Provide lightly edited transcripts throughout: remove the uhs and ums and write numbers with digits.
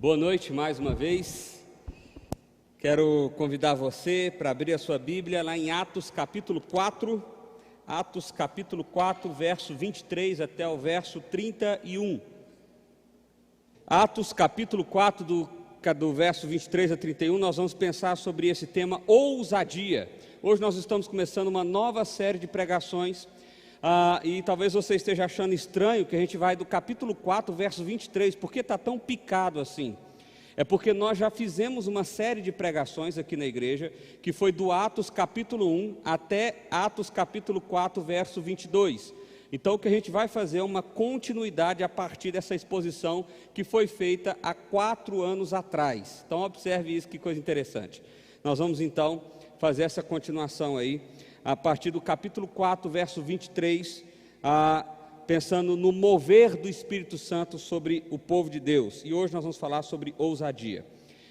Boa noite mais uma vez. Quero convidar você para abrir a sua Bíblia lá em Atos capítulo 4, verso 23 até o verso 31. Atos capítulo 4, do verso 23 a 31, nós vamos pensar sobre esse tema, ousadia. Hoje nós estamos começando uma nova série de pregações, e talvez você esteja achando estranho que a gente vai do capítulo 4, verso 23, por que está tão picado assim? É porque nós já fizemos uma série de pregações aqui na igreja, que foi do Atos capítulo 1 até Atos capítulo 4, verso 22. Então o que a gente vai fazer é uma continuidade a partir dessa exposição que foi feita há 4 anos atrás. Então observe isso, que coisa interessante. Nós vamos então fazer essa continuação aí, a partir do capítulo 4, verso 23, pensando no mover do Espírito Santo sobre o povo de Deus. E hoje nós vamos falar sobre ousadia.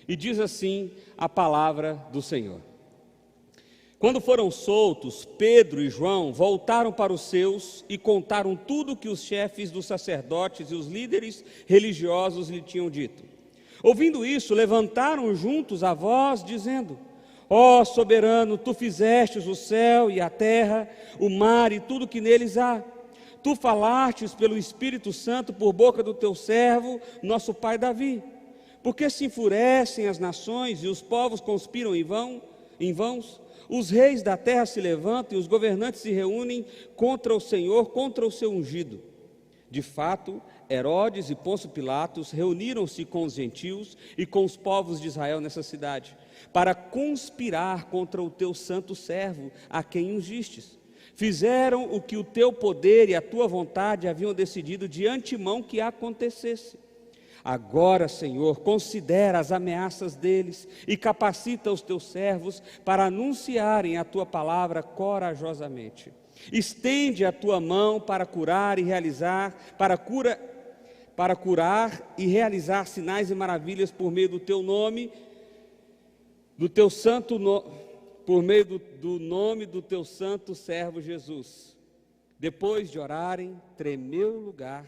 E diz assim a palavra do Senhor: Quando foram soltos, Pedro e João voltaram para os seus e contaram tudo o que os chefes dos sacerdotes e os líderes religiosos lhe tinham dito. Ouvindo isso, levantaram juntos a voz, dizendo: Ó soberano, tu fizestes o céu e a terra, o mar e tudo que neles há. Tu falastes pelo Espírito Santo por boca do teu servo, nosso pai Davi. Porque se enfurecem as nações e os povos conspiram em vãos? Os reis da terra se levantam e os governantes se reúnem contra o Senhor, contra o seu ungido. De fato, Herodes e Pôncio Pilatos reuniram-se com os gentios e com os povos de Israel nessa cidade, para conspirar contra o teu santo servo, a quem ungistes. Fizeram o que o teu poder e a tua vontade haviam decidido de antemão que acontecesse. Agora, Senhor, considera as ameaças deles e capacita os teus servos para anunciarem a tua palavra corajosamente. Estende a tua mão para curar e realizar, sinais e maravilhas por meio do teu nome, por meio do nome do teu santo servo Jesus. Depois de orarem, tremeu o lugar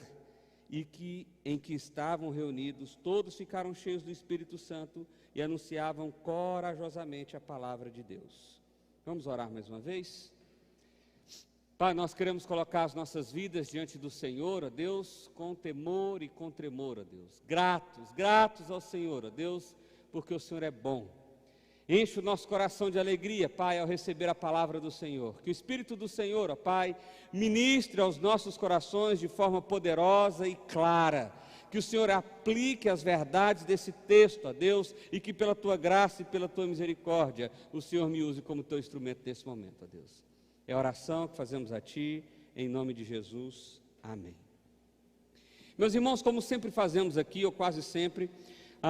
em que estavam reunidos. Todos ficaram cheios do Espírito Santo e anunciavam corajosamente a palavra de Deus. Vamos orar mais uma vez? Pai, nós queremos colocar as nossas vidas diante do Senhor, ó Deus, com temor e com tremor, ó Deus. Gratos ao Senhor, ó Deus, porque o Senhor é bom. Enche o nosso coração de alegria, Pai, ao receber a palavra do Senhor. Que o Espírito do Senhor, ó Pai, ministre aos nossos corações de forma poderosa e clara. Que o Senhor aplique as verdades desse texto, ó Deus, e que pela Tua graça e pela Tua misericórdia, o Senhor me use como Teu instrumento nesse momento, ó Deus. É a oração que fazemos a Ti, em nome de Jesus. Amém. Meus irmãos, como sempre fazemos aqui, ou quase sempre,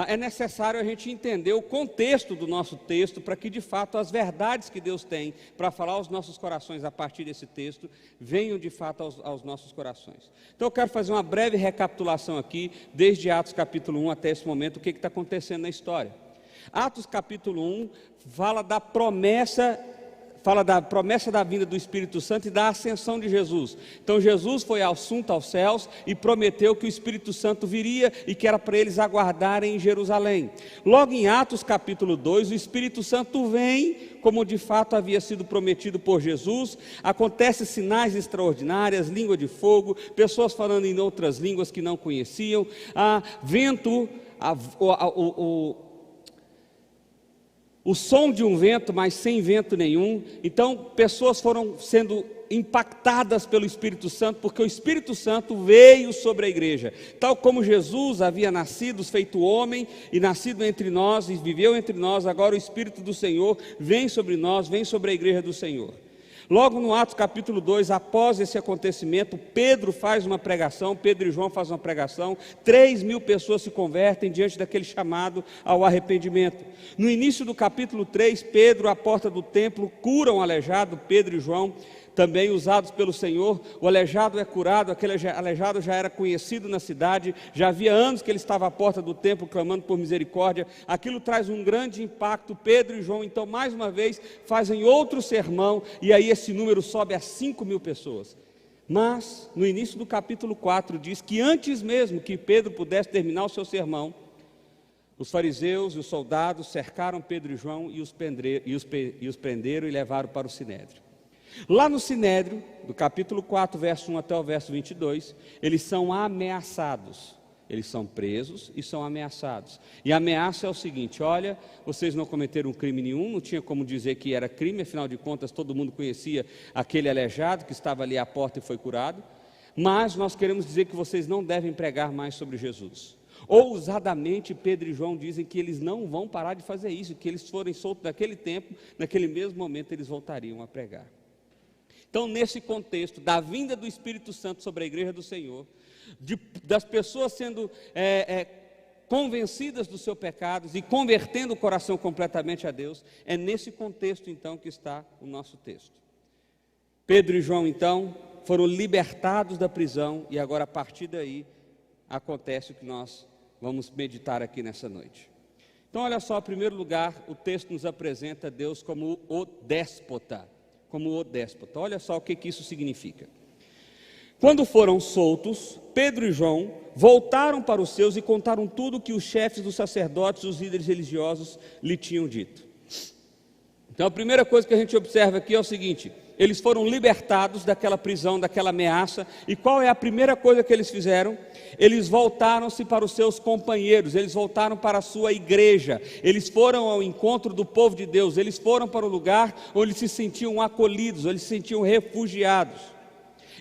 é necessário a gente entender o contexto do nosso texto, para que de fato as verdades que Deus tem para falar aos nossos corações a partir desse texto, venham de fato aos nossos corações. Então eu quero fazer uma breve recapitulação aqui, desde Atos capítulo 1 até esse momento, o que está acontecendo na história. Atos capítulo 1 fala da promessa da vinda do Espírito Santo e da ascensão de Jesus. Então Jesus foi assunto aos céus e prometeu que o Espírito Santo viria e que era para eles aguardarem em Jerusalém. Logo em Atos capítulo 2, o Espírito Santo vem, como de fato havia sido prometido por Jesus. Acontecem sinais extraordinários, língua de fogo, pessoas falando em outras línguas que não conheciam, o som de um vento, mas sem vento nenhum. Então pessoas foram sendo impactadas pelo Espírito Santo, porque o Espírito Santo veio sobre a igreja, tal como Jesus havia nascido, feito homem, e nascido entre nós, e viveu entre nós. Agora o Espírito do Senhor vem sobre nós, vem sobre a igreja do Senhor. Logo no Atos capítulo 2, após esse acontecimento, Pedro e João fazem uma pregação, 3.000 pessoas se convertem diante daquele chamado ao arrependimento. No início do capítulo 3, Pedro, à porta do templo, cura um aleijado, Pedro e João, também usados pelo Senhor. O aleijado é curado, aquele aleijado já era conhecido na cidade, já havia anos que ele estava à porta do templo clamando por misericórdia. Aquilo traz um grande impacto. Pedro e João então mais uma vez fazem outro sermão, e aí esse número sobe a 5.000 pessoas. Mas no início do capítulo 4 diz que antes mesmo que Pedro pudesse terminar o seu sermão, Os fariseus e os soldados cercaram Pedro e João e os prenderam e levaram para o Sinédrio. Lá no Sinédrio, do capítulo 4, verso 1 até o verso 22, eles são ameaçados. Eles são presos e são ameaçados. E a ameaça é o seguinte: olha, vocês não cometeram crime nenhum, não tinha como dizer que era crime, afinal de contas todo mundo conhecia aquele aleijado que estava ali à porta e foi curado, mas nós queremos dizer que vocês não devem pregar mais sobre Jesus. Ousadamente, Pedro e João dizem que eles não vão parar de fazer isso, que eles forem soltos naquele tempo, naquele mesmo momento eles voltariam a pregar. Então, nesse contexto da vinda do Espírito Santo sobre a igreja do Senhor, das pessoas sendo convencidas dos seus pecados e convertendo o coração completamente a Deus, é nesse contexto então que está o nosso texto. Pedro e João então foram libertados da prisão e agora a partir daí acontece o que nós vamos meditar aqui nessa noite. Então olha só, em primeiro lugar, o texto nos apresenta Deus como o déspota. Olha só o que isso significa. Quando foram soltos, Pedro e João voltaram para os seus e contaram tudo o que os chefes dos sacerdotes e os líderes religiosos lhe tinham dito. Então a primeira coisa que a gente observa aqui é o seguinte: eles foram libertados daquela prisão, daquela ameaça, e qual é a primeira coisa que eles fizeram? Eles voltaram-se para os seus companheiros, eles voltaram para a sua igreja, eles foram ao encontro do povo de Deus, eles foram para o lugar onde eles se sentiam acolhidos, onde eles se sentiam refugiados.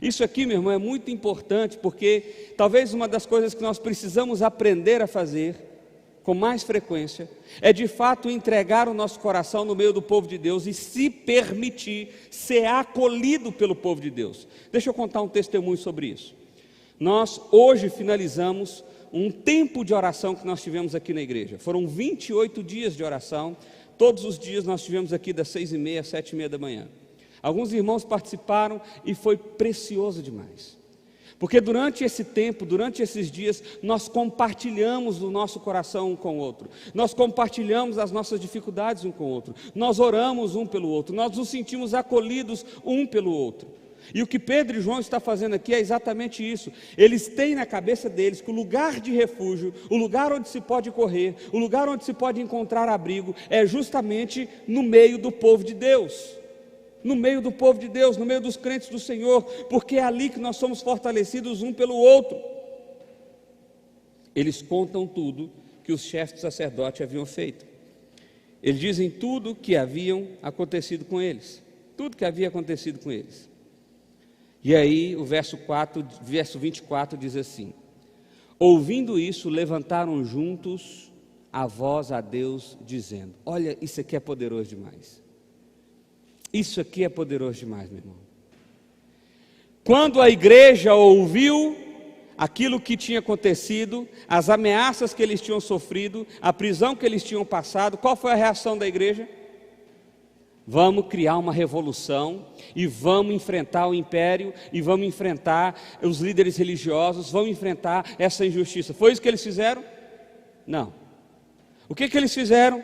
Isso aqui, meu irmão, é muito importante, porque talvez uma das coisas que nós precisamos aprender a fazer com mais frequência é de fato entregar o nosso coração no meio do povo de Deus e se permitir ser acolhido pelo povo de Deus. Deixa eu contar um testemunho sobre isso. Nós hoje finalizamos um tempo de oração que nós tivemos aqui na igreja. Foram 28 dias de oração, todos os dias nós tivemos aqui das 6h30 às 7h30 da manhã. Alguns irmãos participaram e foi precioso demais. Porque durante esse tempo, durante esses dias, nós compartilhamos o nosso coração um com o outro. Nós compartilhamos as nossas dificuldades um com o outro. Nós oramos um pelo outro. Nós nos sentimos acolhidos um pelo outro. E o que Pedro e João estão fazendo aqui é exatamente isso. Eles têm na cabeça deles que o lugar de refúgio, o lugar onde se pode correr, o lugar onde se pode encontrar abrigo, é justamente no meio do povo de Deus. No meio do povo de Deus, no meio dos crentes do Senhor, porque é ali que nós somos fortalecidos um pelo outro. Eles contam tudo que os chefes do sacerdote haviam feito. Eles dizem tudo que haviam acontecido com eles, tudo que havia acontecido com eles. E aí o verso 24 diz assim: ouvindo isso, levantaram juntos a voz a Deus, dizendo... Olha, isso aqui é poderoso demais. Isso aqui é poderoso demais, meu irmão. Quando a igreja ouviu aquilo que tinha acontecido, as ameaças que eles tinham sofrido, a prisão que eles tinham passado, qual foi a reação da igreja? Vamos criar uma revolução e vamos enfrentar o império e vamos enfrentar os líderes religiosos, vamos enfrentar essa injustiça. Foi isso que eles fizeram? Não. O que eles fizeram?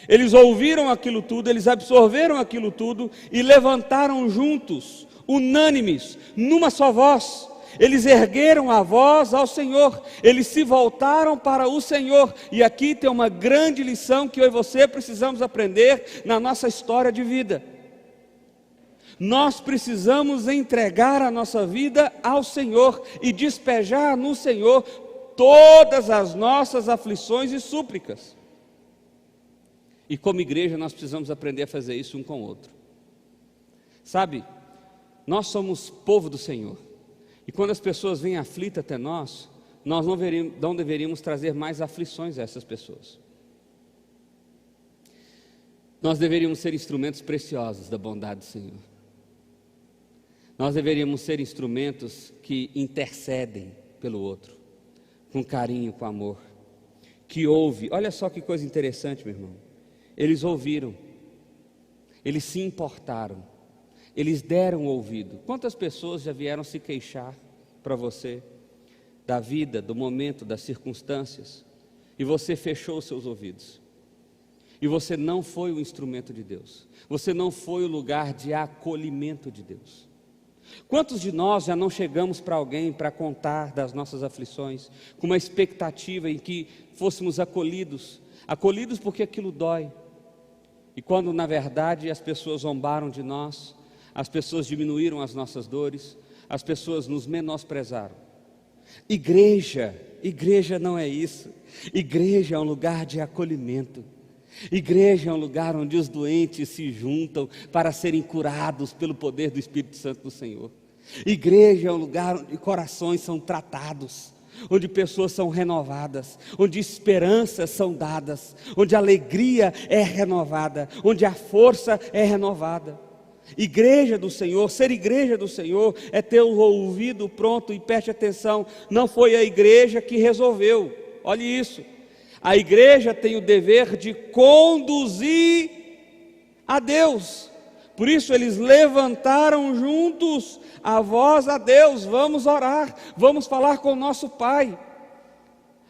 Eles ouviram aquilo tudo, eles absorveram aquilo tudo e levantaram juntos, unânimes, numa só voz. Eles ergueram a voz ao Senhor, eles se voltaram para o Senhor. E aqui tem uma grande lição que eu e você precisamos aprender na nossa história de vida. Nós precisamos entregar a nossa vida ao Senhor e despejar no Senhor todas as nossas aflições e súplicas. E como igreja nós precisamos aprender a fazer isso um com o outro. Sabe, nós somos povo do Senhor. E quando as pessoas vêm aflitas até nós não deveríamos trazer mais aflições a essas pessoas. Nós deveríamos ser instrumentos preciosos da bondade do Senhor. Nós deveríamos ser instrumentos que intercedem pelo outro, com carinho, com amor, que ouve. Olha só que coisa interessante, meu irmão. Eles ouviram, eles se importaram, eles deram ouvido. Quantas pessoas já vieram se queixar para você da vida, do momento, das circunstâncias, e você fechou os seus ouvidos, e você não foi o instrumento de Deus, você não foi o lugar de acolhimento de Deus. Quantos de nós já não chegamos para alguém para contar das nossas aflições, com uma expectativa em que fôssemos acolhidos porque aquilo dói, e quando na verdade as pessoas zombaram de nós, as pessoas diminuíram as nossas dores, as pessoas nos menosprezaram. Igreja não é isso. Igreja é um lugar de acolhimento. Igreja é um lugar onde os doentes se juntam para serem curados pelo poder do Espírito Santo do Senhor. Igreja é um lugar onde corações são tratados, onde pessoas são renovadas, onde esperanças são dadas, onde a alegria é renovada, onde a força é renovada. Igreja do Senhor, ser igreja do Senhor é ter o ouvido pronto, e preste atenção, não foi a igreja que resolveu, olhe isso, a igreja tem o dever de conduzir a Deus, por isso eles levantaram juntos a voz a Deus, vamos orar, vamos falar com o nosso Pai.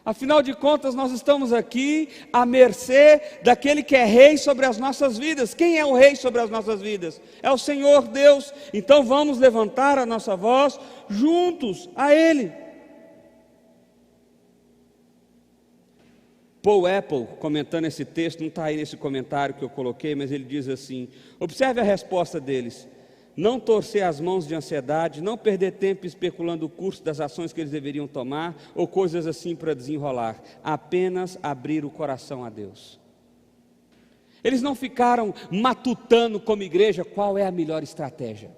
Afinal de contas, nós estamos aqui à mercê daquele que é rei sobre as nossas vidas. Quem é o rei sobre as nossas vidas? É o Senhor Deus. Então vamos levantar a nossa voz juntos a Ele. Paul Apple, comentando esse texto, não está aí nesse comentário que eu coloquei, mas ele diz assim: observe a resposta deles. Não torcer as mãos de ansiedade, não perder tempo especulando o curso das ações que eles deveriam tomar, ou coisas assim para desenrolar, apenas abrir o coração a Deus. Eles não ficaram matutando como igreja qual é a melhor estratégia,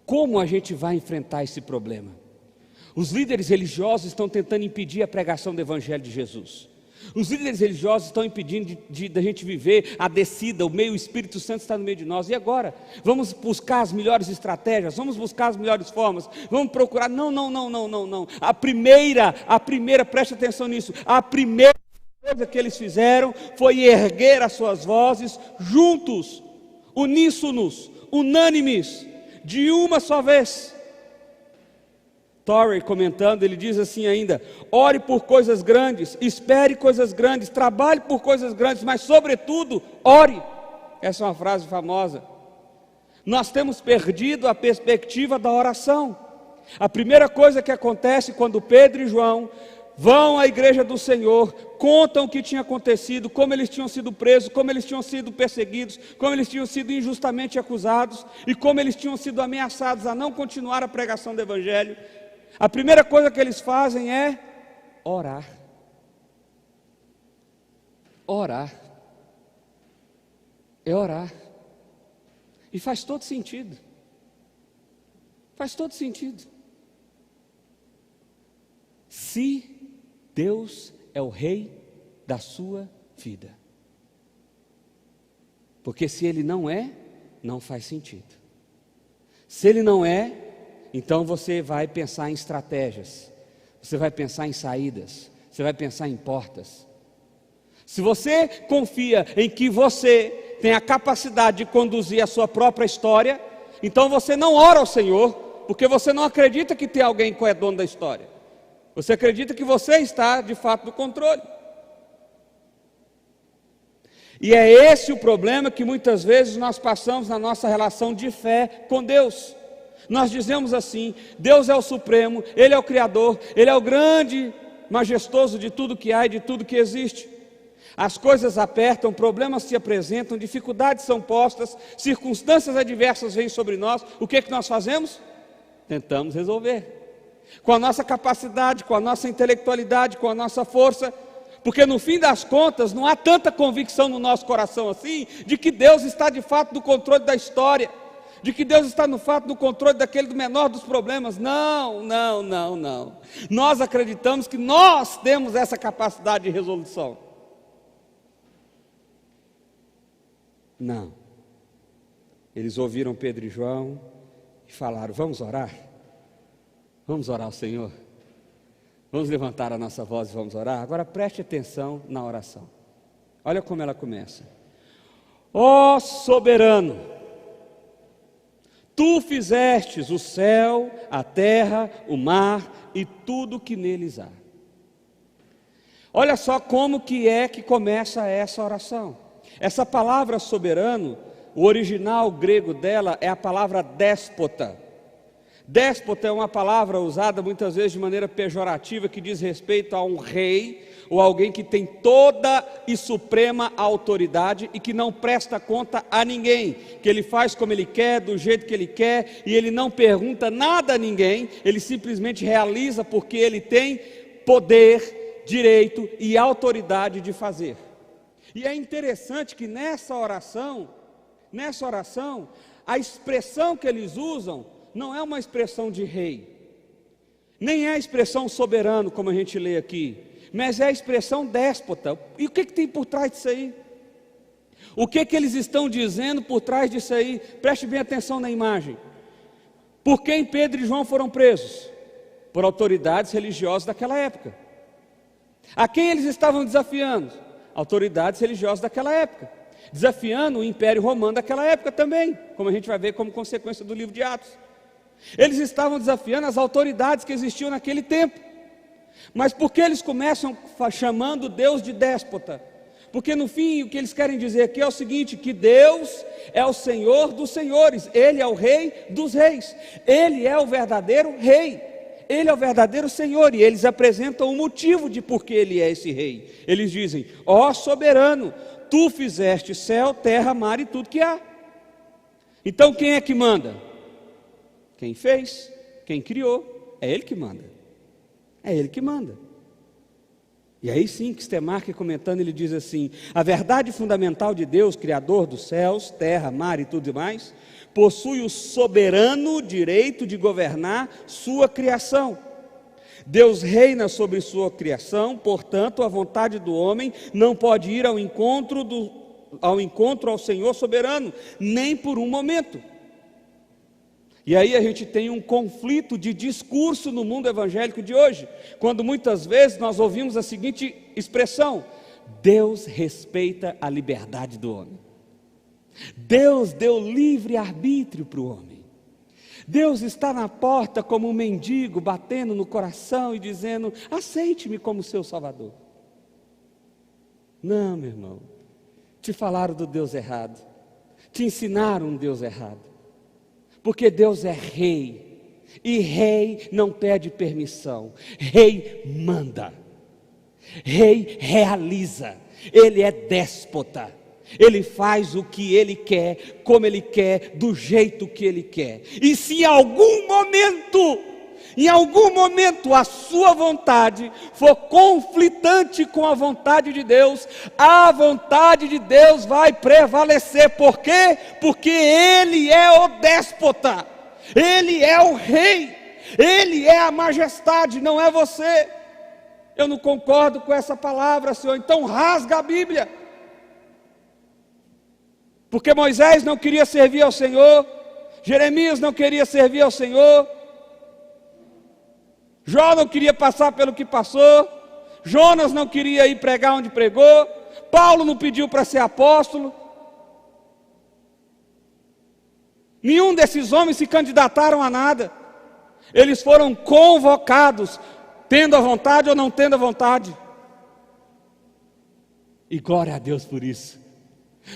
como a gente vai enfrentar esse problema. Os líderes religiosos estão tentando impedir a pregação do Evangelho de Jesus. Os líderes religiosos estão impedindo da gente viver a descida, o Espírito Santo está no meio de nós. E agora? Vamos buscar as melhores estratégias, vamos buscar as melhores formas, vamos procurar. Não. A primeira, preste atenção nisso, a primeira coisa que eles fizeram foi erguer as suas vozes juntos, uníssonos, unânimes, de uma só vez. Torrey, comentando, ele diz assim ainda: ore por coisas grandes, espere coisas grandes, trabalhe por coisas grandes, mas sobretudo, ore. Essa é uma frase famosa. Nós temos perdido a perspectiva da oração. A primeira coisa que acontece quando Pedro e João vão à igreja do Senhor, contam o que tinha acontecido, como eles tinham sido presos, como eles tinham sido perseguidos, como eles tinham sido injustamente acusados, e como eles tinham sido ameaçados a não continuar a pregação do Evangelho. A primeira coisa que eles fazem é orar. Orar. É orar. E faz todo sentido. Faz todo sentido. Se Deus é o rei da sua vida. Porque se Ele não é, não faz sentido. Se Ele não é, então você vai pensar em estratégias, você vai pensar em saídas, você vai pensar em portas. Se você confia em que você tem a capacidade de conduzir a sua própria história, então você não ora ao Senhor, porque você não acredita que tem alguém que é dono da história. Você acredita que você está de fato no controle. E é esse o problema que muitas vezes nós passamos na nossa relação de fé com Deus. Nós dizemos assim: Deus é o supremo, Ele é o Criador, Ele é o grande, majestoso de tudo que há e de tudo que existe. As coisas apertam, problemas se apresentam, dificuldades são postas, circunstâncias adversas vêm sobre nós. O que nós fazemos? Tentamos resolver, com a nossa capacidade, com a nossa intelectualidade, com a nossa força, porque no fim das contas não há tanta convicção no nosso coração assim, de que Deus está de fato no controle da história, de que Deus está no fato do controle daquele do menor dos problemas. Não. Nós acreditamos que nós temos essa capacidade de resolução. Não. Eles ouviram Pedro e João e falaram: vamos orar? Vamos orar ao Senhor? Vamos levantar a nossa voz e vamos orar? Agora preste atenção na oração. Olha como ela começa: ó soberano, Tu fizestes o céu, a terra, o mar e tudo que neles há. Olha só como que começa essa oração. Essa palavra soberano, o original grego dela é a palavra déspota. Déspota é uma palavra usada muitas vezes de maneira pejorativa, que diz respeito a um rei ou alguém que tem toda e suprema autoridade e que não presta conta a ninguém, que ele faz como ele quer, do jeito que ele quer, e ele não pergunta nada a ninguém, ele simplesmente realiza porque ele tem poder, direito e autoridade de fazer. E é interessante que nessa oração, a expressão que eles usam não é uma expressão de rei, nem é a expressão soberano, como a gente lê aqui, mas é a expressão déspota. E o que tem por trás disso aí? O que eles estão dizendo por trás disso aí? Preste bem atenção na imagem. Por quem Pedro e João foram presos? Por autoridades religiosas daquela época. A quem eles estavam desafiando? Autoridades religiosas daquela época, desafiando o Império Romano daquela época também, como a gente vai ver como consequência do livro de Atos. Eles estavam desafiando as autoridades que existiam naquele tempo. Mas por que eles começam chamando Deus de déspota? Porque no fim o que eles querem dizer aqui é o seguinte: que Deus é o Senhor dos senhores, Ele é o Rei dos reis, Ele é o verdadeiro Rei, Ele é o verdadeiro Senhor, e eles apresentam o motivo de por que Ele é esse Rei. Eles dizem: ó soberano, Tu fizeste céu, terra, mar e tudo que há. Então quem é que manda? Quem fez, quem criou, é Ele que manda. É Ele que manda. E aí sim, Kistemark comentando, ele diz assim: a verdade fundamental de Deus, Criador dos céus, terra, mar e tudo mais, possui o soberano direito de governar sua criação. Deus reina sobre sua criação, portanto a vontade do homem não pode ir ao encontro ao Senhor soberano, nem por um momento. E aí a gente tem um conflito de discurso no mundo evangélico de hoje, quando muitas vezes nós ouvimos a seguinte expressão: Deus respeita a liberdade do homem. Deus deu livre arbítrio para o homem. Deus está na porta como um mendigo, batendo no coração e dizendo: aceite-me como seu Salvador. Não, meu irmão, te falaram do Deus errado, te ensinaram um Deus errado. Porque Deus é rei, e rei não pede permissão, rei manda, rei realiza, ele é déspota, ele faz o que ele quer, como ele quer, do jeito que ele quer. E se em algum momento a sua vontade for conflitante com a vontade de Deus, a vontade de Deus vai prevalecer. Por quê? Porque Ele é o déspota, Ele é o rei, Ele é a majestade, não é você. Eu não concordo com essa palavra, Senhor, então rasga a Bíblia. Porque Moisés não queria servir ao Senhor, Jeremias não queria servir ao Senhor, Jó não queria passar pelo que passou, Jonas não queria ir pregar onde pregou, Paulo não pediu para ser apóstolo. Nenhum desses homens se candidataram a nada. Eles foram convocados, tendo a vontade ou não tendo a vontade. E glória a Deus por isso.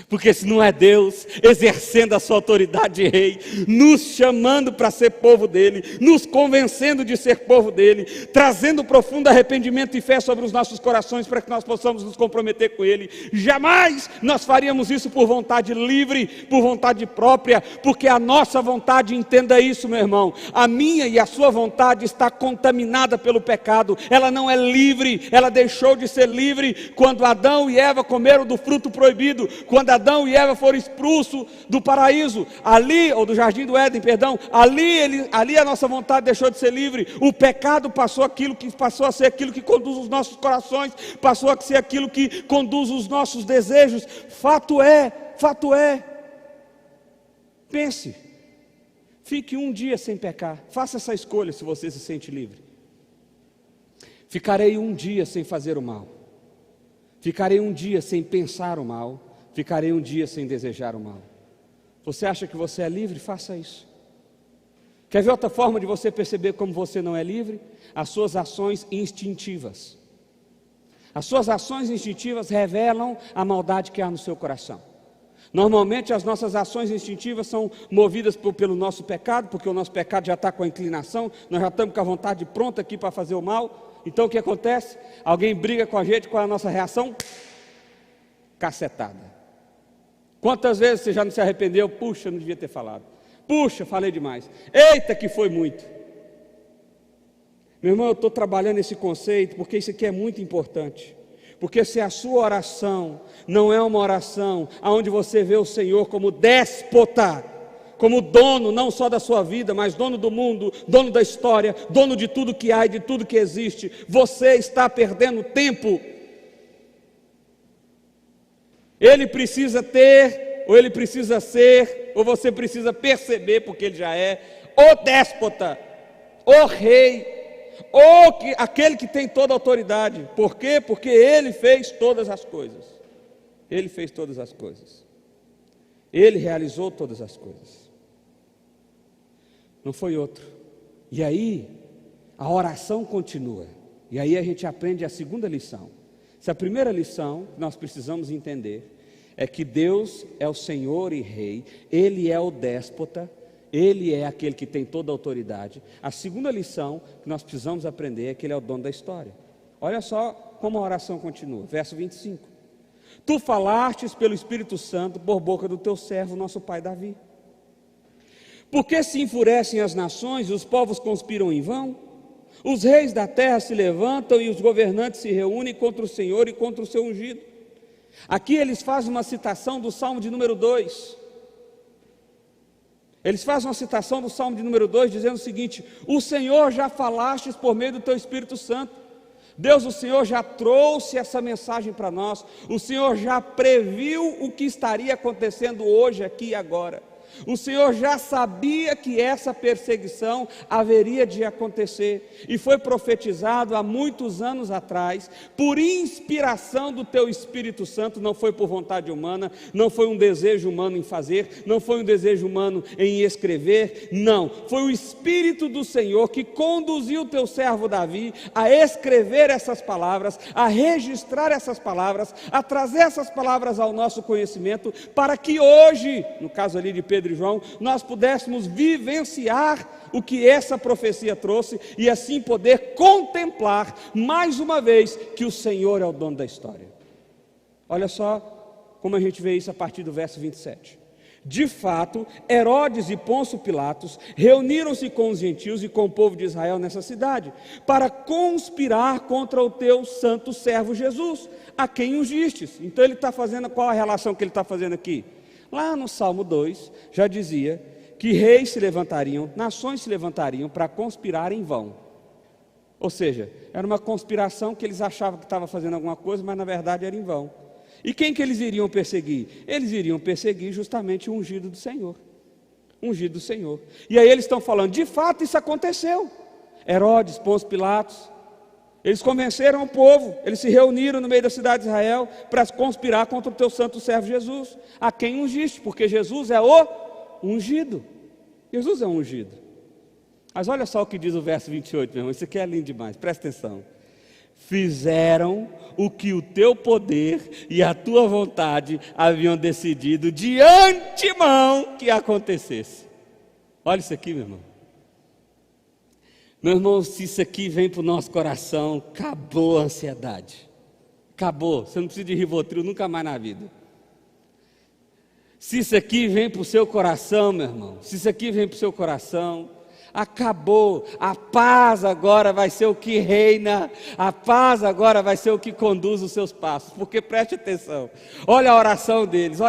Porque se não é Deus exercendo a sua autoridade de rei, nos chamando para ser povo dele, nos convencendo de ser povo dele, trazendo profundo arrependimento e fé sobre os nossos corações para que nós possamos nos comprometer com ele, jamais nós faríamos isso por vontade livre, por vontade própria, porque a nossa vontade, entenda isso, meu irmão, a minha e a sua vontade está contaminada pelo pecado. Ela não é livre, ela deixou de ser livre quando Adão e Eva comeram do fruto proibido, quando Adão e Eva foram expulsos do paraíso, ali, ou do jardim do Éden, perdão, ali a nossa vontade deixou de ser livre. O pecado passou a ser aquilo que conduz os nossos corações, passou a ser aquilo que conduz os nossos desejos. Fato é, pense, fique um dia sem pecar, faça essa escolha se você se sente livre. Ficarei um dia sem fazer o mal, ficarei um dia sem pensar o mal, ficarei um dia sem desejar o mal. Você acha que você é livre? Faça isso. Quer ver outra forma de você perceber como você não é livre? As suas ações instintivas. As suas ações instintivas revelam a maldade que há no seu coração. Normalmente as nossas ações instintivas são movidas pelo nosso pecado, porque o nosso pecado já está com a inclinação, nós já estamos com a vontade pronta aqui para fazer o mal. Então o que acontece? Alguém briga com a gente, qual é a nossa reação? Cacetada. Quantas vezes você já não se arrependeu? Puxa, não devia ter falado. Puxa, falei demais. Eita, que foi muito. Meu irmão, eu estou trabalhando esse conceito porque isso aqui é muito importante. Porque se a sua oração não é uma oração onde você vê o Senhor como déspota, como dono não só da sua vida, mas dono do mundo, dono da história, dono de tudo que há e de tudo que existe, você está perdendo tempo. Ele precisa ter, ou ele precisa ser, ou você precisa perceber, porque ele já é o déspota, o rei, aquele que tem toda a autoridade. Por quê? Porque ele fez todas as coisas. Ele fez todas as coisas. Ele realizou todas as coisas. Não foi outro. E aí, a oração continua. E aí a gente aprende a segunda lição. Se a primeira lição que nós precisamos entender é que Deus é o Senhor e Rei, Ele é o déspota, Ele é aquele que tem toda a autoridade. A segunda lição que nós precisamos aprender é que Ele é o dono da história. Olha só como a oração continua, verso 25. Tu falastes pelo Espírito Santo por boca do teu servo, nosso pai Davi. Por que se enfurecem as nações e os povos conspiram em vão? Os reis da terra se levantam e os governantes se reúnem contra o Senhor e contra o seu ungido. Aqui eles fazem uma citação do Salmo de número 2. Eles fazem uma citação do Salmo de número 2, dizendo o seguinte: o Senhor já falastes por meio do teu Espírito Santo. Deus, o Senhor já trouxe essa mensagem para nós. O Senhor já previu o que estaria acontecendo hoje, aqui e agora. O Senhor já sabia que essa perseguição haveria de acontecer, e foi profetizado há muitos anos atrás, por inspiração do teu Espírito Santo. Não foi por vontade humana, não foi um desejo humano em fazer, não foi um desejo humano em escrever, não, foi o Espírito do Senhor que conduziu o teu servo Davi a escrever essas palavras, a registrar essas palavras, a trazer essas palavras ao nosso conhecimento, para que hoje, no caso ali de Pedro e João, nós pudéssemos vivenciar o que essa profecia trouxe e assim poder contemplar mais uma vez que o Senhor é o dono da história. Olha só como a gente vê isso a partir do verso 27. De fato, Herodes e Pôncio Pilatos reuniram-se com os gentios e com o povo de Israel nessa cidade, para conspirar contra o teu santo servo Jesus, a quem ungistes. Então ele está fazendo, qual a relação que ele está fazendo aqui? Lá no Salmo 2, já dizia que reis se levantariam, nações se levantariam para conspirar em vão. Ou seja, era uma conspiração que eles achavam que estava fazendo alguma coisa, mas na verdade era em vão. E quem que eles iriam perseguir? Eles iriam perseguir justamente o ungido do Senhor. Ungido do Senhor. E aí eles estão falando, de fato isso aconteceu. Herodes, Pôncio Pilatos, eles convenceram o povo, eles se reuniram no meio da cidade de Israel para conspirar contra o teu santo servo Jesus, a quem ungiste, porque Jesus é o ungido. Jesus é o ungido. Mas olha só o que diz o verso 28, meu irmão, isso aqui é lindo demais, presta atenção. Fizeram o que o teu poder e a tua vontade haviam decidido de antemão que acontecesse. Olha isso aqui, meu irmão. Meu irmão, se isso aqui vem para o nosso coração, acabou a ansiedade. Acabou, você não precisa de Rivotril nunca mais na vida. Se isso aqui vem para o seu coração, meu irmão, se isso aqui vem para o seu coração, acabou. A paz agora vai ser o que reina, a paz agora vai ser o que conduz os seus passos. Porque preste atenção, olha a oração deles,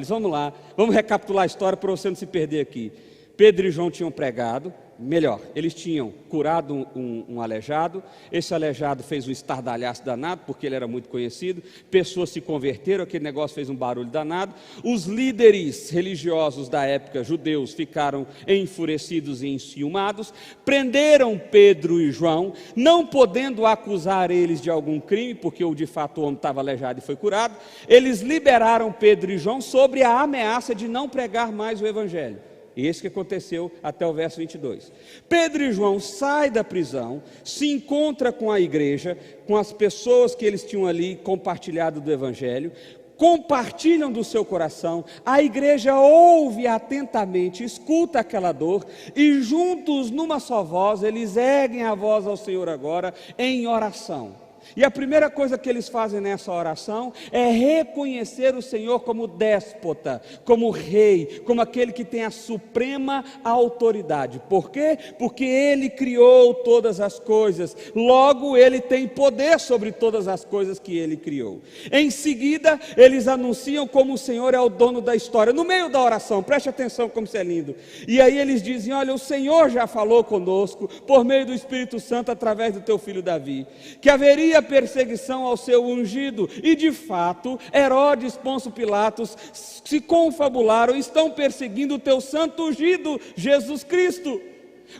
vamos lá, vamos recapitular a história para você não se perder aqui. Pedro e João tinham pregado, melhor, eles tinham curado um aleijado, esse aleijado fez um estardalhaço danado, porque ele era muito conhecido, pessoas se converteram, aquele negócio fez um barulho danado, os líderes religiosos da época, judeus, ficaram enfurecidos e enciumados, prenderam Pedro e João, não podendo acusar eles de algum crime, porque de fato o homem estava aleijado e foi curado, eles liberaram Pedro e João sobre a ameaça de não pregar mais o evangelho. E isso que aconteceu até o verso 22. Pedro e João saem da prisão, se encontram com a igreja, com as pessoas que eles tinham ali compartilhado do evangelho, compartilham do seu coração, a igreja ouve atentamente, escuta aquela dor, e juntos, numa só voz, eles erguem a voz ao Senhor agora, em oração. E a primeira coisa que eles fazem nessa oração é reconhecer o Senhor como déspota, como rei, como aquele que tem a suprema autoridade. Por quê? Porque Ele criou todas as coisas, logo Ele tem poder sobre todas as coisas que Ele criou. Em seguida, eles anunciam como o Senhor é o dono da história, no meio da oração, preste atenção como isso é lindo. E aí eles dizem: olha, o Senhor já falou conosco, por meio do Espírito Santo, através do teu filho Davi, que haveria perseguição ao seu ungido, e de fato Herodes, Pôncio Pilatos se confabularam, estão perseguindo o teu santo ungido Jesus Cristo.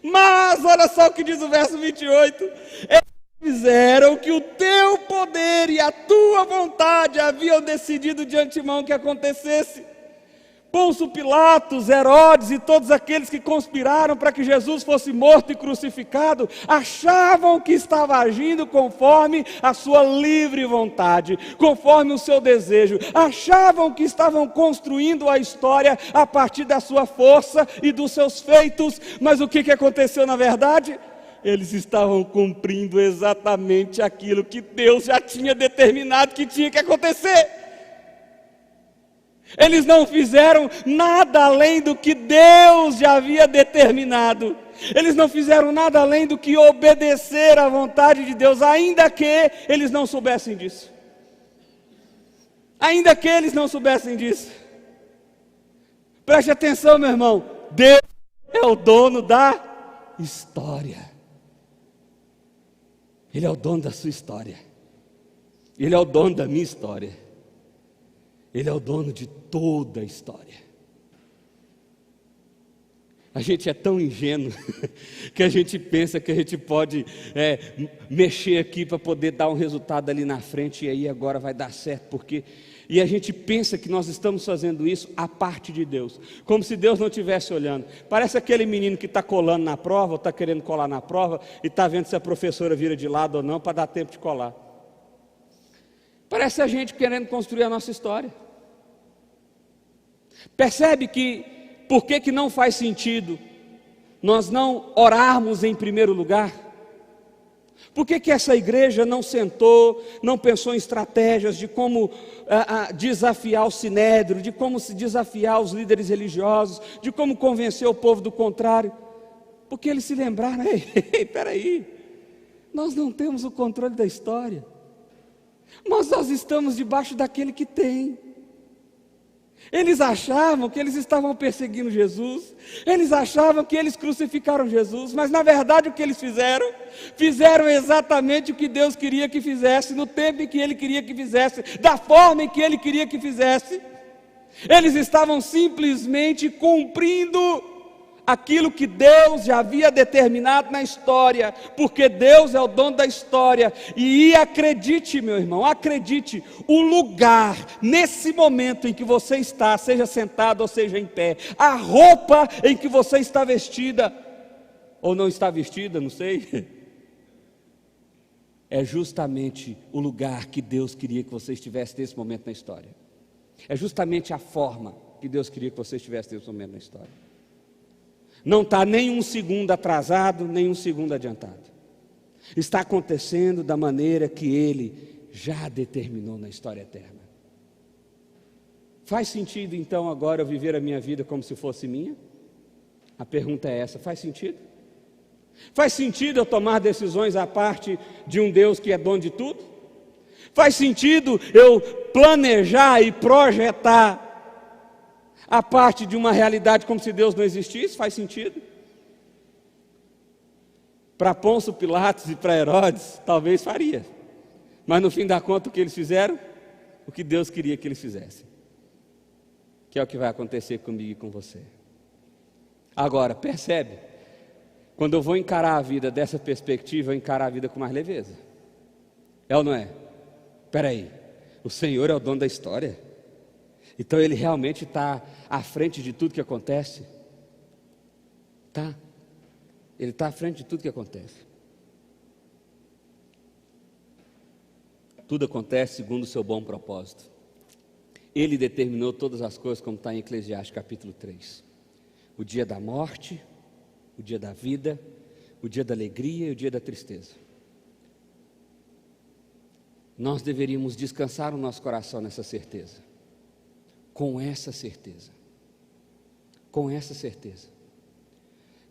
Mas olha só o que diz o verso 28: eles fizeram que o teu poder e a tua vontade haviam decidido de antemão que acontecesse. Pôncio Pilatos, Herodes e todos aqueles que conspiraram para que Jesus fosse morto e crucificado, achavam que estava agindo conforme a sua livre vontade, conforme o seu desejo, achavam que estavam construindo a história a partir da sua força e dos seus feitos, mas o que aconteceu na verdade? Eles estavam cumprindo exatamente aquilo que Deus já tinha determinado que tinha que acontecer. Eles não fizeram nada além do que Deus já havia determinado. Eles não fizeram nada além do que obedecer à vontade de Deus, ainda que eles não soubessem disso. Ainda que eles não soubessem disso. Preste atenção, meu irmão. Deus é o dono da história. Ele é o dono da sua história. Ele é o dono da minha história. Ele é o dono de toda a história. A gente é tão ingênuo que a gente pensa que a gente pode mexer aqui para poder dar um resultado ali na frente, e aí agora vai dar certo, porque... E a gente pensa que nós estamos fazendo isso à parte de Deus, como se Deus não estivesse olhando. Parece aquele menino que está colando na prova, ou está querendo colar na prova, e está vendo se a professora vira de lado ou não, para dar tempo de colar. Parece a gente querendo construir a nossa história. Percebe que, por que não faz sentido nós não orarmos em primeiro lugar? Por que essa igreja não sentou, não pensou em estratégias de como desafiar o sinédrio, de como se desafiar os líderes religiosos, de como convencer o povo do contrário? Porque eles se lembraram: espera aí, nós não temos o controle da história, mas nós estamos debaixo daquele que tem. Eles achavam que eles estavam perseguindo Jesus, eles achavam que eles crucificaram Jesus, mas na verdade o que eles fizeram? Fizeram exatamente o que Deus queria que fizesse, no tempo em que Ele queria que fizesse, da forma em que Ele queria que fizesse. Eles estavam simplesmente cumprindo aquilo que Deus já havia determinado na história, porque Deus é o dono da história. E acredite, meu irmão, acredite, o lugar, nesse momento em que você está, seja sentado ou seja em pé, a roupa em que você está vestida, ou não está vestida, não sei, é justamente o lugar que Deus queria que você estivesse nesse momento na história. É justamente a forma que Deus queria que você estivesse nesse momento na história. Não está nem um segundo atrasado, nem um segundo adiantado. Está acontecendo da maneira que Ele já determinou na história eterna. Faz sentido então agora eu viver a minha vida como se fosse minha? A pergunta é essa: faz sentido? Faz sentido eu tomar decisões à parte de um Deus que é dono de tudo? Faz sentido eu planejar e projetar a parte de uma realidade como se Deus não existisse? Faz sentido? Para Pôncio Pilatos e para Herodes, talvez faria. Mas no fim da conta, o que eles fizeram? O que Deus queria que eles fizessem. Que é o que vai acontecer comigo e com você. Agora, percebe? Quando eu vou encarar a vida dessa perspectiva, eu encaro a vida com mais leveza. É ou não é? Espera aí, o Senhor é o dono da história? Então Ele realmente está à frente de tudo que acontece? Tá? Ele está à frente de tudo que acontece. Tudo acontece segundo o seu bom propósito. Ele determinou todas as coisas, como está em Eclesiastes capítulo 3. O dia da morte, o dia da vida, o dia da alegria e o dia da tristeza. Nós deveríamos descansar o nosso coração nessa certeza. Com essa certeza. Com essa certeza.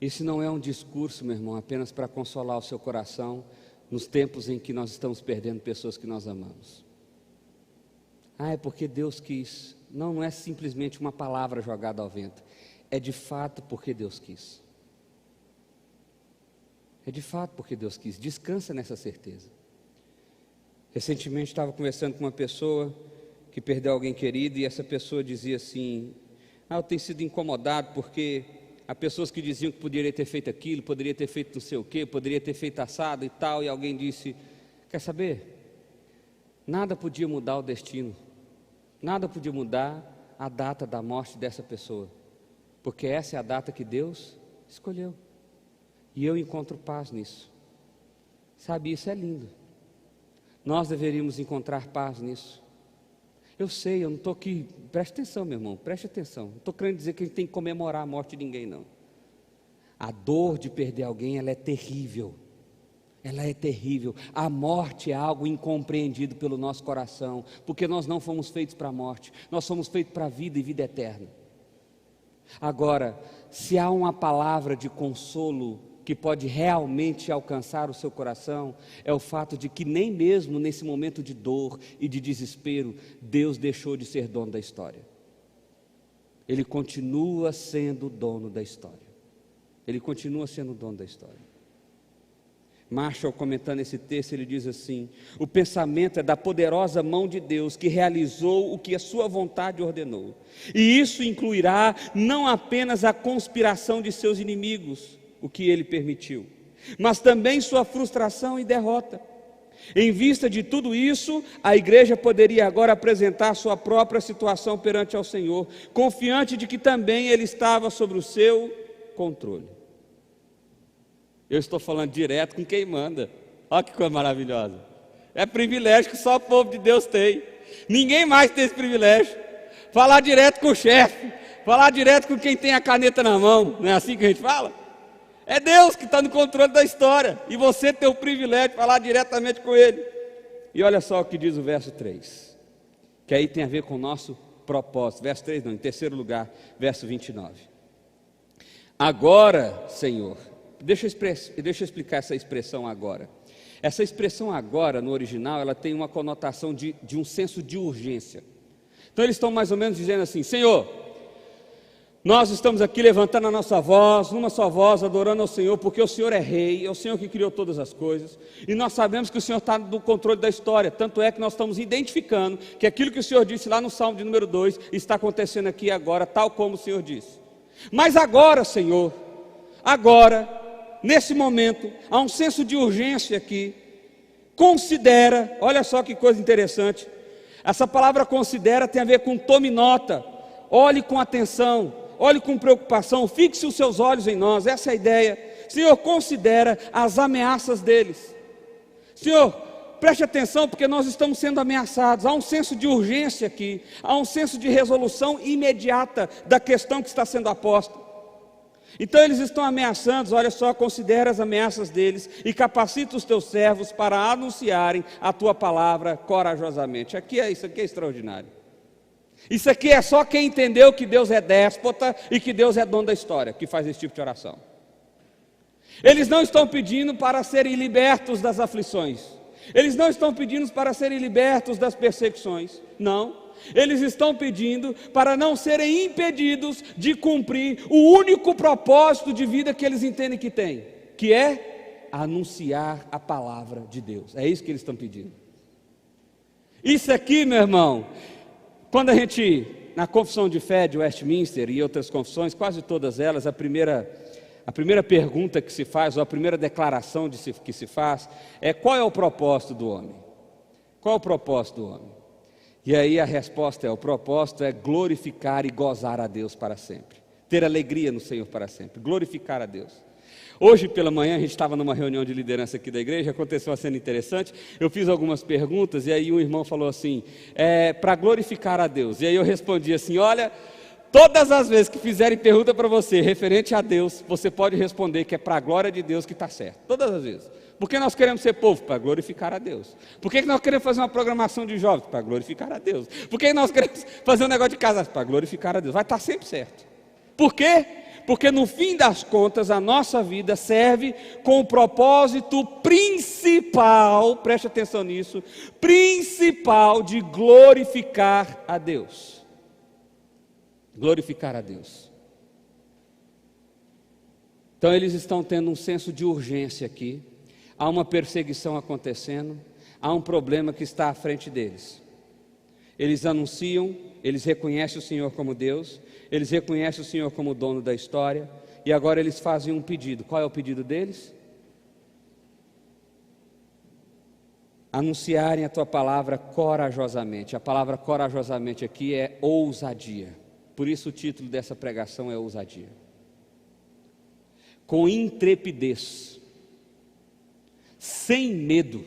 Esse não é um discurso, meu irmão, apenas para consolar o seu coração nos tempos em que nós estamos perdendo pessoas que nós amamos. É porque Deus quis. Não, não é simplesmente uma palavra jogada ao vento. É de fato porque Deus quis. É de fato porque Deus quis. Descansa nessa certeza. Recentemente estava conversando com uma pessoa que perdeu alguém querido e essa pessoa dizia assim: eu tenho sido incomodado porque há pessoas que diziam que poderia ter feito aquilo, poderia ter feito não sei o quê, poderia ter feito assado e tal, e alguém disse: quer saber? Nada podia mudar o destino, nada podia mudar a data da morte dessa pessoa, porque essa é a data que Deus escolheu, e eu encontro paz nisso. Sabe, isso é lindo. Nós deveríamos encontrar paz nisso. Eu sei, eu não estou aqui, preste atenção, meu irmão, preste atenção. Não estou querendo dizer que a gente tem que comemorar a morte de ninguém, não. A dor de perder alguém, ela é terrível. Ela é terrível. A morte é algo incompreendido pelo nosso coração, porque nós não fomos feitos para a morte, nós fomos feitos para a vida e vida eterna. Agora, se há uma palavra de consolo que pode realmente alcançar o seu coração, é o fato de que nem mesmo nesse momento de dor e de desespero, Deus deixou de ser dono da história. Ele continua sendo dono da história. Ele continua sendo dono da história. Marshall, comentando esse texto, ele diz assim: o pensamento é da poderosa mão de Deus que realizou o que a sua vontade ordenou. E isso incluirá não apenas a conspiração de seus inimigos, o que ele permitiu, mas também sua frustração e derrota. Em vista de tudo isso, a igreja poderia agora apresentar sua própria situação perante ao Senhor, confiante de que também Ele estava sob o seu controle. Eu estou falando direto com quem manda. Olha que coisa maravilhosa. É privilégio que só o povo de Deus tem. Ninguém mais tem esse privilégio. Falar direto com o chefe, falar direto com quem tem a caneta na mão. Não é assim que a gente fala? É Deus que está no controle da história, e você tem o privilégio de falar diretamente com Ele. E olha só o que diz o verso 3, que aí tem a ver com o nosso propósito. Verso 3 não, em terceiro lugar, verso 29. Agora, Senhor, deixa eu explicar essa expressão agora. Essa expressão agora, no original, ela tem uma conotação de um senso de urgência. Então eles estão mais ou menos dizendo assim: Senhor, nós estamos aqui levantando a nossa voz, numa só voz, adorando ao Senhor, porque o Senhor é Rei, é o Senhor que criou todas as coisas, e nós sabemos que o Senhor está no controle da história, tanto é que nós estamos identificando que aquilo que o Senhor disse lá no Salmo de número 2, está acontecendo aqui agora, tal como o Senhor disse. Mas agora, Senhor, agora, nesse momento, há um senso de urgência aqui. Considera, olha só que coisa interessante, essa palavra considera tem a ver com tome nota, olhe com atenção, olhe com preocupação, fixe os seus olhos em nós, essa é a ideia. Senhor, considera as ameaças deles. Senhor, preste atenção, porque nós estamos sendo ameaçados. Há um senso de urgência aqui, há um senso de resolução imediata da questão que está sendo aposta. Então eles estão ameaçando, olha só, considera as ameaças deles e capacita os teus servos para anunciarem a tua palavra corajosamente. Isso aqui é extraordinário. Isso aqui é só quem entendeu que Deus é déspota e que Deus é dono da história, que faz esse tipo de oração. Eles não estão pedindo para serem libertos das aflições. Eles não estão pedindo para serem libertos das perseguições. Não. Eles estão pedindo para não serem impedidos de cumprir o único propósito de vida que eles entendem que têm, que é anunciar a palavra de Deus. É isso que eles estão pedindo. Isso aqui, meu irmão, quando a gente, na confissão de fé de Westminster e outras confissões, quase todas elas, a primeira pergunta que se faz, ou a primeira declaração que se faz, é: qual é o propósito do homem? Qual é o propósito do homem? E aí a resposta é: o propósito é glorificar e gozar a Deus para sempre, ter alegria no Senhor para sempre, glorificar a Deus. Hoje pela manhã a gente estava numa reunião de liderança aqui da igreja, aconteceu uma cena interessante, eu fiz algumas perguntas e aí um irmão falou assim, para glorificar a Deus, e aí eu respondi assim, olha, todas as vezes que fizerem pergunta para você referente a Deus, você pode responder que é para a glória de Deus que está certo, todas as vezes. Por que nós queremos ser povo? Para glorificar a Deus. Por que nós queremos fazer uma programação de jovens? Para glorificar a Deus. Por que nós queremos fazer um negócio de casa? Para glorificar a Deus. Vai estar sempre certo. Por quê? Porque no fim das contas a nossa vida serve com o propósito principal, preste atenção nisso, principal de glorificar a Deus. Glorificar a Deus. Então eles estão tendo um senso de urgência aqui, há uma perseguição acontecendo, há um problema que está à frente deles. Eles anunciam, eles reconhecem o Senhor como Deus, eles reconhecem o Senhor como dono da história, e agora eles fazem um pedido. Qual é o pedido deles? Anunciarem a tua palavra corajosamente. A palavra corajosamente aqui é ousadia. Por isso o título dessa pregação é ousadia. Com intrepidez, sem medo,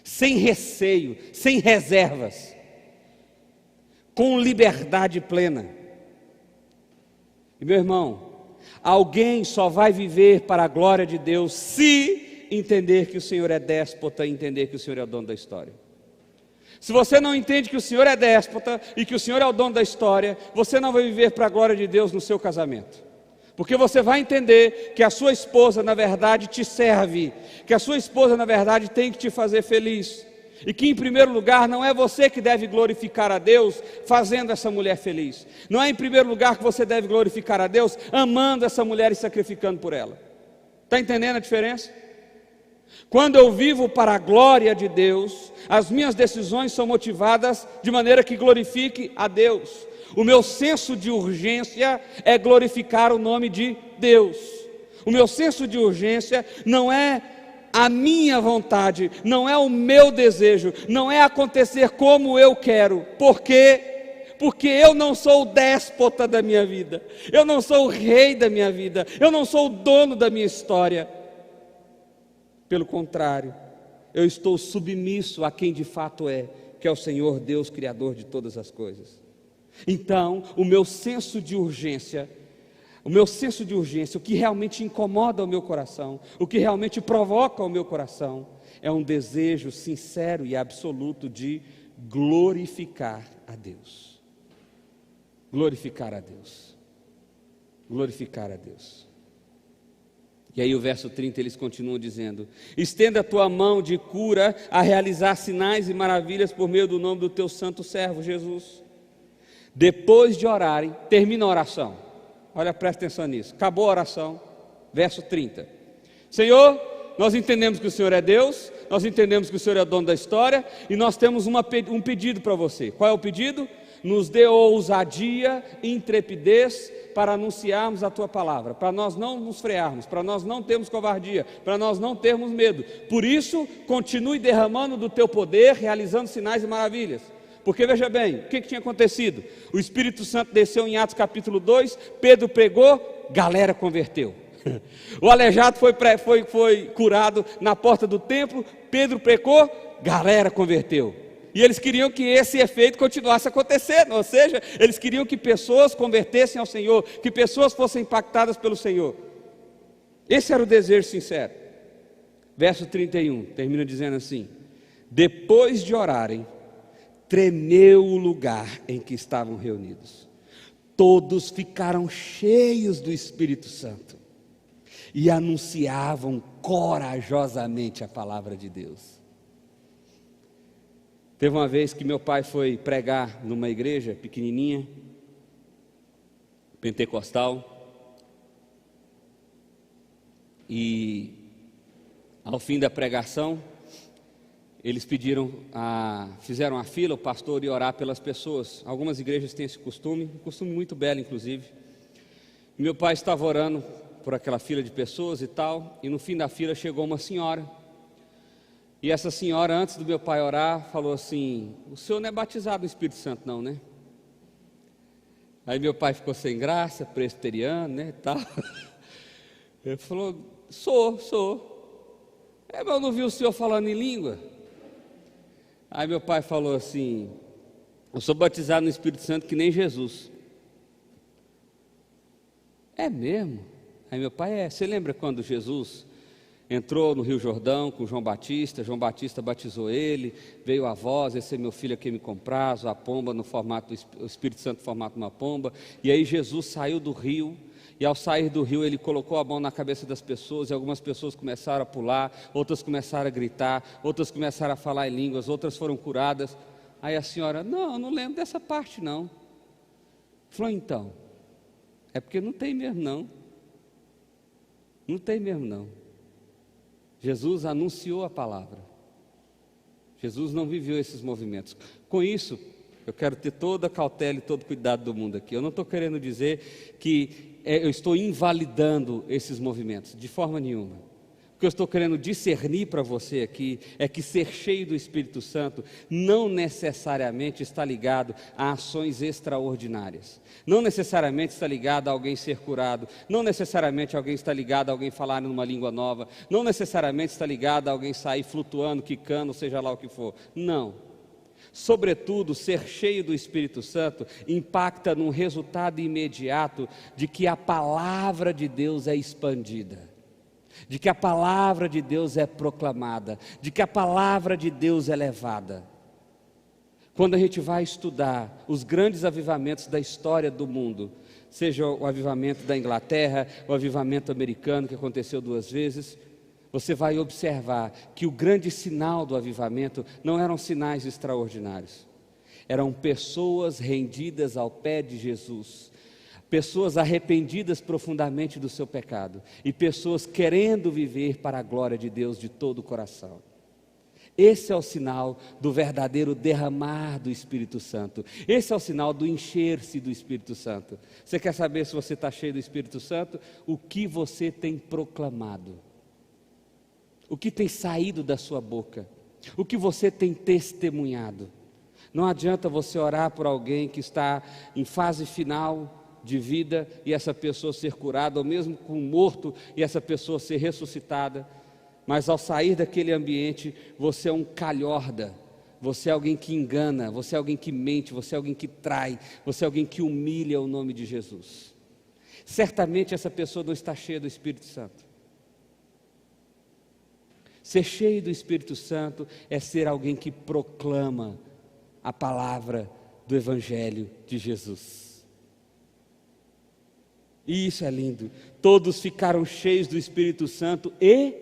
sem receio, sem reservas, com liberdade plena. E meu irmão, alguém só vai viver para a glória de Deus se entender que o Senhor é déspota e entender que o Senhor é o dono da história. Se você não entende que o Senhor é déspota e que o Senhor é o dono da história, você não vai viver para a glória de Deus no seu casamento. Porque você vai entender que a sua esposa na verdade te serve, que a sua esposa na verdade tem que te fazer feliz. E que em primeiro lugar não é você que deve glorificar a Deus fazendo essa mulher feliz. Não é em primeiro lugar que você deve glorificar a Deus amando essa mulher e sacrificando por ela. Está entendendo a diferença? Quando eu vivo para a glória de Deus, as minhas decisões são motivadas de maneira que glorifique a Deus. O meu senso de urgência é glorificar o nome de Deus. O meu senso de urgência não é a minha vontade, não é o meu desejo, não é acontecer como eu quero. Por quê? Porque eu não sou o déspota da minha vida, eu não sou o rei da minha vida, eu não sou o dono da minha história. Pelo contrário, eu estou submisso a quem de fato é, que é o Senhor Deus, Criador de todas as coisas. Então, o meu senso de urgência, o que realmente incomoda o meu coração, o que realmente provoca o meu coração, é um desejo sincero e absoluto de glorificar a Deus. Glorificar a Deus. Glorificar a Deus. E aí o verso 30 eles continuam dizendo: estenda a tua mão de cura a realizar sinais e maravilhas por meio do nome do teu santo servo Jesus. Depois de orarem, termina a oração. Olha, presta atenção nisso. Acabou a oração, verso 30. Senhor, nós entendemos que o Senhor é Deus, nós entendemos que o Senhor é o dono da história, e nós temos um pedido para você. Qual é o pedido? Nos dê ousadia e intrepidez para anunciarmos a tua palavra, para nós não nos frearmos, para nós não termos covardia, para nós não termos medo. Por isso, continue derramando do teu poder, realizando sinais e maravilhas. Porque veja bem, o que tinha acontecido? O Espírito Santo desceu em Atos capítulo 2, Pedro pregou, galera converteu. O aleijado foi curado na porta do templo, Pedro pregou, galera converteu. E eles queriam que esse efeito continuasse acontecendo, ou seja, eles queriam que pessoas convertessem ao Senhor, que pessoas fossem impactadas pelo Senhor. Esse era o desejo sincero. Verso 31, termina dizendo assim: depois de orarem, tremeu o lugar em que estavam reunidos. Todos ficaram cheios do Espírito Santo e anunciavam corajosamente a palavra de Deus. Teve uma vez que meu pai foi pregar numa igreja pequenininha, pentecostal, e ao fim da pregação eles fizeram a fila, o pastor ia orar pelas pessoas. Algumas igrejas têm esse costume, um costume muito belo inclusive. Meu pai estava orando por aquela fila de pessoas e tal, e no fim da fila chegou uma senhora. E essa senhora, antes do meu pai orar, falou assim: o senhor não é batizado no Espírito Santo não, né? Aí meu pai ficou sem graça, presbiteriano, né, tal. Ele falou: sou. Mas eu não vi o senhor falando em língua. Aí meu pai falou assim: eu sou batizado no Espírito Santo que nem Jesus. É mesmo? Aí meu pai: você lembra quando Jesus entrou no Rio Jordão com João Batista batizou ele, veio a voz: esse é meu filho a quem me compraz, a pomba no formato, o Espírito Santo no formato de uma pomba. E aí Jesus saiu do rio, e ao sair do rio ele colocou a mão na cabeça das pessoas, e algumas pessoas começaram a pular, outras começaram a gritar, outras começaram a falar em línguas, outras foram curadas. Aí a senhora: não lembro dessa parte não. Falou: então, é porque não tem mesmo não. Jesus anunciou a palavra. Jesus não viveu esses movimentos. Com isso, eu quero ter toda a cautela e todo o cuidado do mundo aqui. Eu não estou querendo dizer que eu estou invalidando esses movimentos, de forma nenhuma. O que eu estou querendo discernir para você aqui é que ser cheio do Espírito Santo não necessariamente está ligado a ações extraordinárias. Não necessariamente está ligado a alguém ser curado. Não necessariamente alguém está ligado a alguém falar numa língua nova. Não necessariamente está ligado a alguém sair flutuando, quicando, seja lá o que for. Não. Sobretudo, ser cheio do Espírito Santo impacta num resultado imediato de que a palavra de Deus é expandida, de que a palavra de Deus é proclamada, de que a palavra de Deus é levada. Quando a gente vai estudar os grandes avivamentos da história do mundo, seja o avivamento da Inglaterra, o avivamento americano que aconteceu 2 vezes, você vai observar que o grande sinal do avivamento não eram sinais extraordinários, eram pessoas rendidas ao pé de Jesus, pessoas arrependidas profundamente do seu pecado e pessoas querendo viver para a glória de Deus de todo o coração. Esse é o sinal do verdadeiro derramar do Espírito Santo. Esse é o sinal do encher-se do Espírito Santo. Você quer saber se você está cheio do Espírito Santo? O que você tem proclamado? O que tem saído da sua boca? O que você tem testemunhado? Não adianta você orar por alguém que está em fase final de vida e essa pessoa ser curada, ou mesmo com um morto e essa pessoa ser ressuscitada, mas ao sair daquele ambiente, você é um calhorda, você é alguém que engana, você é alguém que mente, você é alguém que trai, você é alguém que humilha o nome de Jesus. Certamente essa pessoa não está cheia do Espírito Santo. Ser cheio do Espírito Santo é ser alguém que proclama a palavra do Evangelho de Jesus. E isso é lindo. Todos ficaram cheios do Espírito Santo e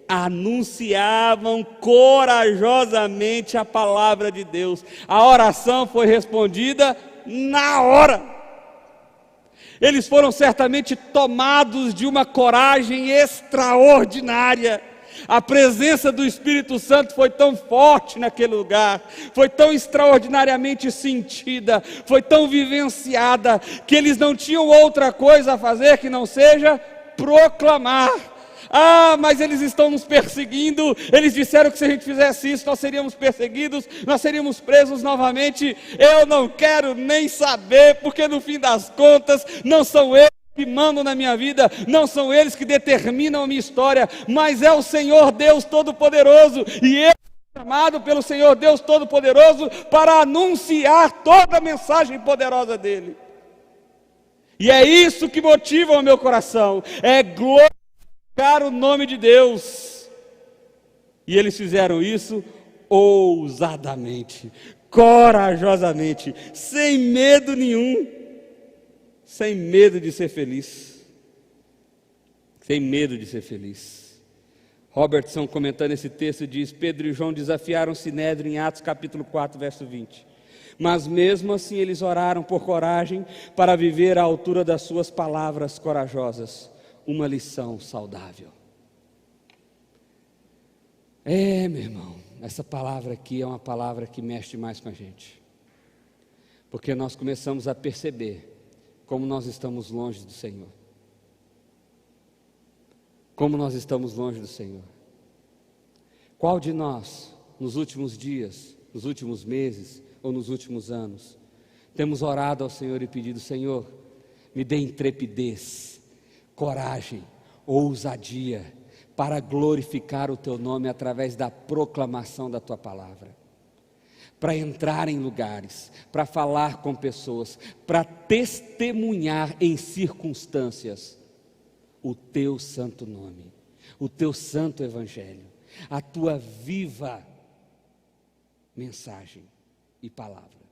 anunciavam corajosamente a palavra de Deus. A oração foi respondida na hora. Eles foram certamente tomados de uma coragem extraordinária. A presença do Espírito Santo foi tão forte naquele lugar, foi tão extraordinariamente sentida, foi tão vivenciada, que eles não tinham outra coisa a fazer que não seja proclamar. Mas eles estão nos perseguindo. Eles disseram que se a gente fizesse isso, nós seríamos perseguidos, nós seríamos presos novamente. Eu não quero nem saber, porque no fim das contas, não são eles que mandam na minha vida, não são eles que determinam a minha história, mas é o Senhor Deus Todo-Poderoso, e eu sou chamado pelo Senhor Deus Todo-Poderoso para anunciar toda a mensagem poderosa dEle. E é isso que motiva o meu coração, é glorificar o nome de Deus. E eles fizeram isso ousadamente, corajosamente, sem medo nenhum, sem medo de ser feliz, sem medo de ser feliz. Robertson, comentando esse texto, diz: Pedro e João desafiaram o Sinédrio em Atos capítulo 4, verso 20. Mas mesmo assim eles oraram por coragem para viver à altura das suas palavras corajosas. Uma lição saudável. Meu irmão, essa palavra aqui é uma palavra que mexe mais com a gente, porque nós começamos a perceber como nós estamos longe do Senhor. Como nós estamos longe do Senhor. Qual de nós, nos últimos dias, nos últimos meses ou nos últimos anos, temos orado ao Senhor e pedido: Senhor, me dê intrepidez, coragem, ousadia para glorificar o teu nome através da proclamação da tua palavra, para entrar em lugares, para falar com pessoas, para testemunhar em circunstâncias o teu santo nome, o teu santo evangelho, a tua viva mensagem e palavra.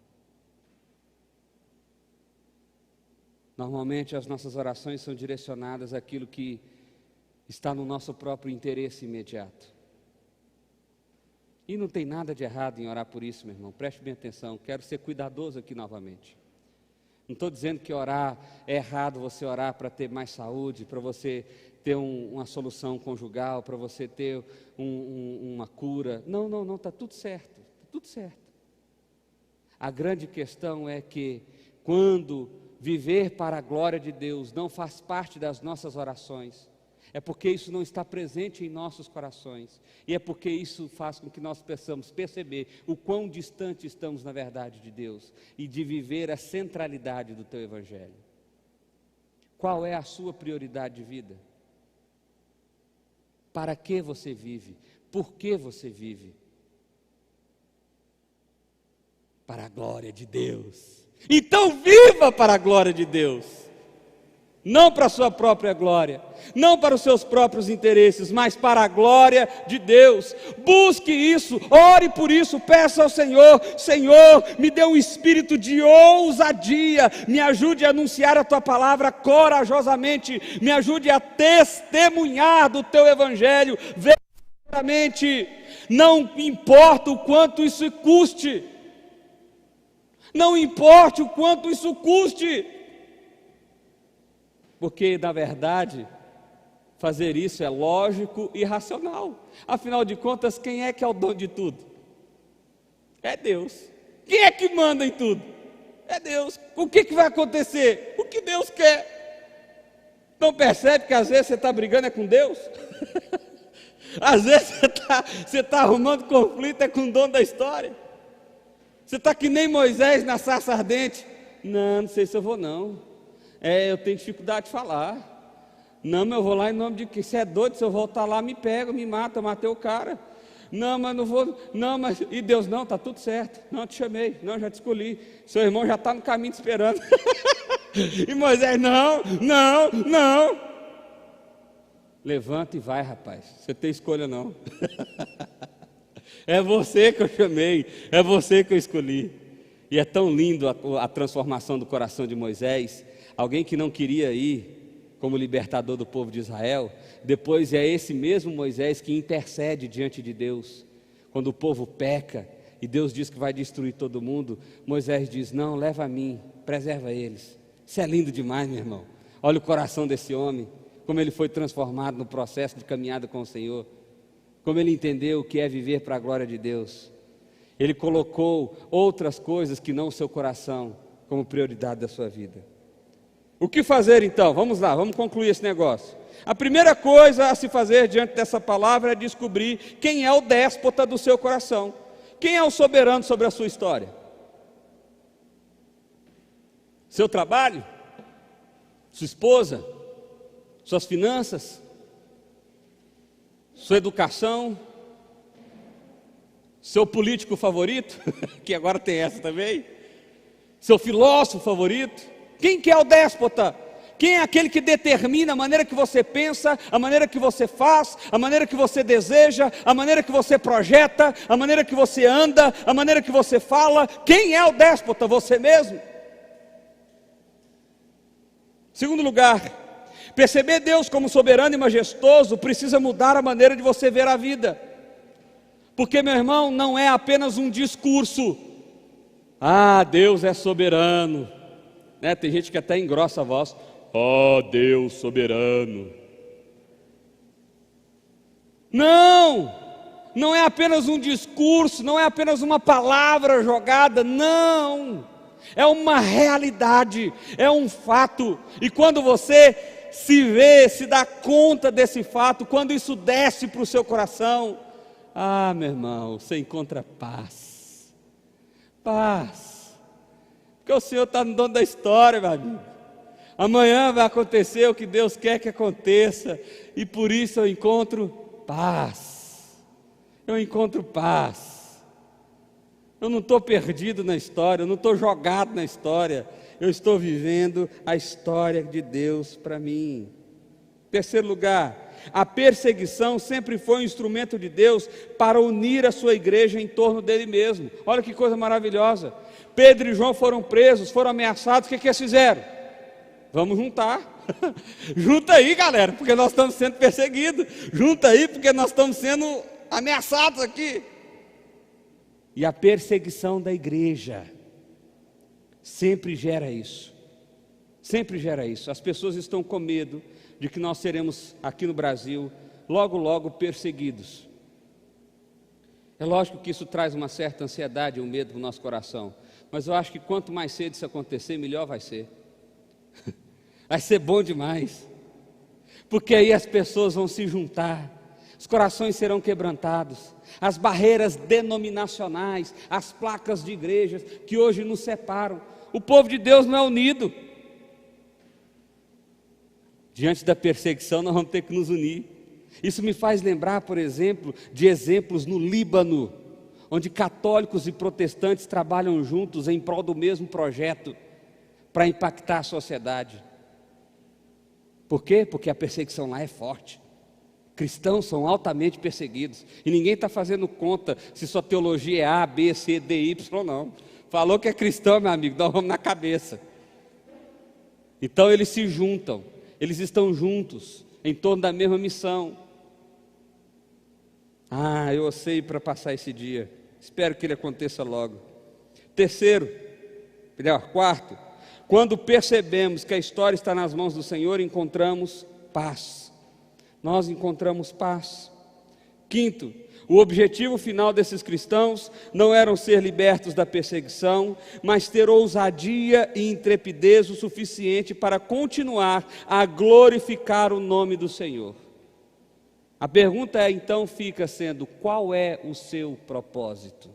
Normalmente as nossas orações são direcionadas àquilo que está no nosso próprio interesse imediato. E não tem nada de errado em orar por isso, meu irmão. Preste bem atenção, quero ser cuidadoso aqui novamente. Não estou dizendo que orar é errado, você orar para ter mais saúde, para você ter uma solução conjugal, para você ter uma cura. Não, está tudo certo, está tudo certo. A grande questão é que quando viver para a glória de Deus não faz parte das nossas orações, é porque isso não está presente em nossos corações, e é porque isso faz com que nós possamos perceber o quão distante estamos na verdade de Deus, e de viver a centralidade do teu evangelho. Qual é a sua prioridade de vida? Para que você vive? Por que você vive? Para a glória de Deus. Então viva para a glória de Deus. Não para a sua própria glória, não para os seus próprios interesses, mas para a glória de Deus. Busque isso, ore por isso, peça ao Senhor: Senhor, me dê um espírito de ousadia, me ajude a anunciar a tua palavra corajosamente, me ajude a testemunhar do teu evangelho verdadeiramente, não importa o quanto isso custe, não importa o quanto isso custe. Porque, na verdade, fazer isso é lógico e racional. Afinal de contas, quem é que é o dono de tudo? É Deus. Quem é que manda em tudo? É Deus. O que vai acontecer? O que Deus quer. Não percebe que às vezes você está brigando com Deus? Às vezes você está arrumando conflito com o dono da história. Você está que nem Moisés na sarça ardente. Não sei se eu vou não. Eu tenho dificuldade de falar. Não, mas eu vou lá em nome de que você é doido, se eu voltar lá, me pega, me mata, eu matei o cara. Não, mas não vou, não, mas, e Deus, não, está tudo certo, não, te chamei, não, já te escolhi, seu irmão já está no caminho te esperando. E Moisés, não, levanta e vai, rapaz, você tem escolha não. É você que eu chamei, é você que eu escolhi. E é tão lindo a transformação do coração de Moisés. Alguém que não queria ir como libertador do povo de Israel, depois é esse mesmo Moisés que intercede diante de Deus. Quando o povo peca e Deus diz que vai destruir todo mundo, Moisés diz: não, leva a mim, preserva eles. Isso é lindo demais, meu irmão. Olha o coração desse homem, como ele foi transformado no processo de caminhada com o Senhor, como ele entendeu o que é viver para a glória de Deus. Ele colocou outras coisas que não o seu coração como prioridade da sua vida. O que fazer então? Vamos lá, vamos concluir esse negócio. A primeira coisa a se fazer diante dessa palavra é descobrir quem é o déspota do seu coração. Quem é o soberano sobre a sua história? Seu trabalho? Sua esposa? Suas finanças? Sua educação? Seu político favorito? Que agora tem essa também? Seu filósofo favorito? Quem que é o déspota? Quem é aquele que determina a maneira que você pensa, a maneira que você faz, a maneira que você deseja, a maneira que você projeta, a maneira que você anda, a maneira que você fala? Quem é o déspota? Você mesmo. Segundo lugar, perceber Deus como soberano e majestoso precisa mudar a maneira de você ver a vida. Porque, meu irmão, não é apenas um discurso. Ah, Deus é soberano. Tem gente que até engrossa a voz. Oh, Deus soberano. Não é apenas um discurso, não é apenas uma palavra jogada, não. É uma realidade, é um fato. E quando você se vê, se dá conta desse fato, quando isso desce para o seu coração, ah, meu irmão, você encontra paz. Paz. Porque o Senhor está no dono da história, meu amigo. Amanhã vai acontecer o que Deus quer que aconteça, e por isso eu encontro paz. Eu encontro paz. Eu não estou perdido na história, eu não estou jogado na história, eu estou vivendo a história de Deus para mim. Terceiro lugar, a perseguição sempre foi um instrumento de Deus para unir a sua igreja em torno dele mesmo. Olha que coisa maravilhosa. Pedro e João foram presos, foram ameaçados, o que eles fizeram? Vamos juntar. Junta aí, galera, porque nós estamos sendo perseguidos. Junta aí, porque nós estamos sendo ameaçados aqui. E a perseguição da igreja sempre gera isso. Sempre gera isso. As pessoas estão com medo de que nós seremos, aqui no Brasil, logo, logo perseguidos. É lógico que isso traz uma certa ansiedade e um medo no nosso coração. Mas eu acho que quanto mais cedo isso acontecer, melhor vai ser. Vai ser bom demais. Porque aí as pessoas vão se juntar, os corações serão quebrantados, as barreiras denominacionais, as placas de igrejas que hoje nos separam. O povo de Deus não é unido. Diante da perseguição nós vamos ter que nos unir. Isso me faz lembrar, por exemplo, de exemplos no Líbano, onde católicos e protestantes trabalham juntos em prol do mesmo projeto para impactar a sociedade. Por quê? Porque a perseguição lá é forte. Cristãos são altamente perseguidos. E ninguém está fazendo conta se sua teologia é A, B, C, D, Y, não. Falou que é cristão, meu amigo, nós vamos na cabeça. Então eles se juntam, eles estão juntos, em torno da mesma missão. Eu sei para passar esse dia. Espero que ele aconteça logo. Quarto, quando percebemos que a história está nas mãos do Senhor, encontramos paz. Nós encontramos paz. Quinto, o objetivo final desses cristãos não era ser libertos da perseguição, mas ter ousadia e intrepidez o suficiente para continuar a glorificar o nome do Senhor. A pergunta então fica sendo: qual é o seu propósito?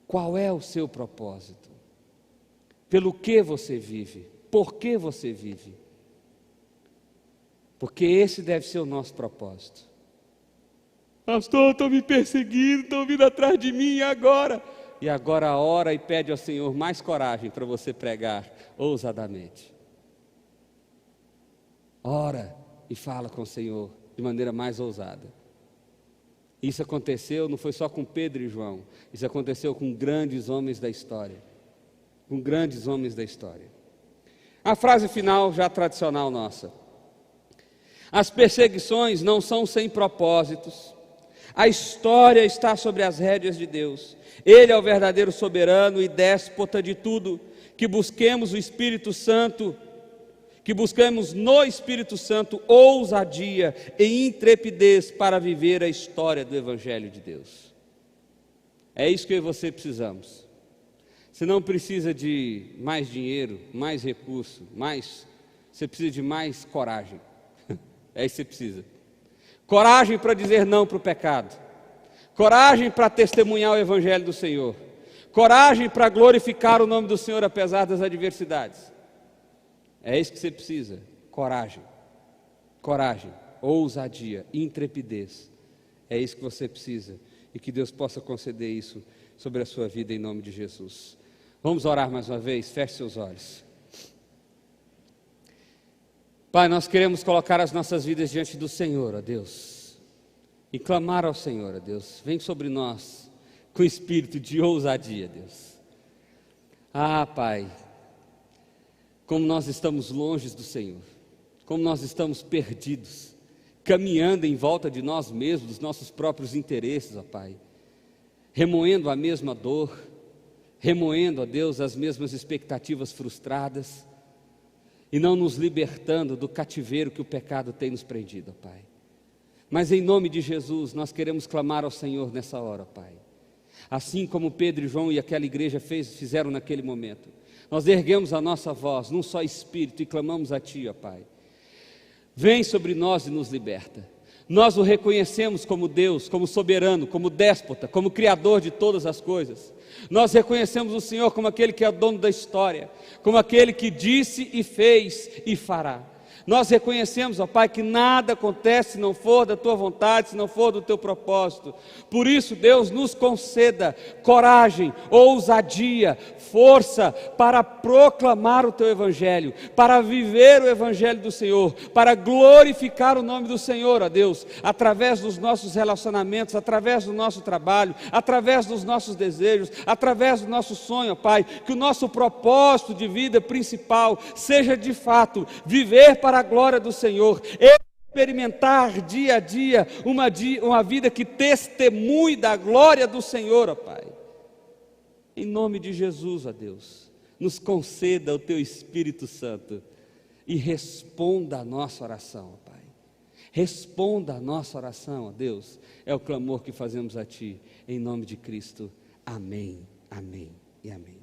Qual é o seu propósito? Pelo que você vive? Por que você vive? Porque esse deve ser o nosso propósito. Pastor, estão me perseguindo, estão vindo atrás de mim, e agora? E agora ora e pede ao Senhor mais coragem para você pregar ousadamente. Ora e fala com o Senhor de maneira mais ousada. Isso aconteceu, não foi só com Pedro e João, isso aconteceu com grandes homens da história. Com grandes homens da história. A frase final, já tradicional nossa: as perseguições não são sem propósitos. A história está sobre as rédeas de Deus. Ele é o verdadeiro soberano e déspota de tudo. Que busquemos o Espírito Santo, que busquemos no Espírito Santo ousadia e intrepidez para viver a história do Evangelho de Deus. É isso que eu e você precisamos. Você não precisa de mais dinheiro, mais recurso, você precisa de mais coragem. É isso que você precisa. Coragem para dizer não para o pecado. Coragem para testemunhar o Evangelho do Senhor. Coragem para glorificar o nome do Senhor apesar das adversidades. É isso que você precisa. Coragem. Coragem, ousadia, intrepidez. É isso que você precisa. E que Deus possa conceder isso sobre a sua vida em nome de Jesus. Vamos orar mais uma vez? Feche seus olhos. Pai, nós queremos colocar as nossas vidas diante do Senhor, ó Deus, e clamar ao Senhor, ó Deus. Vem sobre nós com espírito de ousadia, Deus. Pai, como nós estamos longe do Senhor, como nós estamos perdidos, caminhando em volta de nós mesmos, dos nossos próprios interesses, ó Pai, remoendo a mesma dor, remoendo, ó Deus, as mesmas expectativas frustradas, e não nos libertando do cativeiro que o pecado tem nos prendido, ó Pai. Mas em nome de Jesus, nós queremos clamar ao Senhor nessa hora, ó Pai. Assim como Pedro e João e aquela igreja fizeram naquele momento, nós erguemos a nossa voz num só espírito e clamamos a Ti, ó Pai. Vem sobre nós e nos liberta. Nós o reconhecemos como Deus, como soberano, como déspota, como criador de todas as coisas. Nós reconhecemos o Senhor como aquele que é dono da história, como aquele que disse e fez e fará. Nós reconhecemos, ó Pai, que nada acontece se não for da Tua vontade, se não for do Teu propósito. Por isso, Deus, nos conceda coragem, ousadia, força para proclamar o Teu Evangelho, para viver o Evangelho do Senhor, para glorificar o nome do Senhor, ó Deus, através dos nossos relacionamentos, através do nosso trabalho, através dos nossos desejos, através do nosso sonho, ó Pai, que o nosso propósito de vida principal seja de fato viver para a glória do Senhor, experimentar dia a dia uma vida que testemunhe da glória do Senhor, ó Pai. Em nome de Jesus, ó Deus, nos conceda o Teu Espírito Santo e responda a nossa oração, ó Pai. Responda a nossa oração, ó Deus, é o clamor que fazemos a Ti, em nome de Cristo. Amém, amém e amém.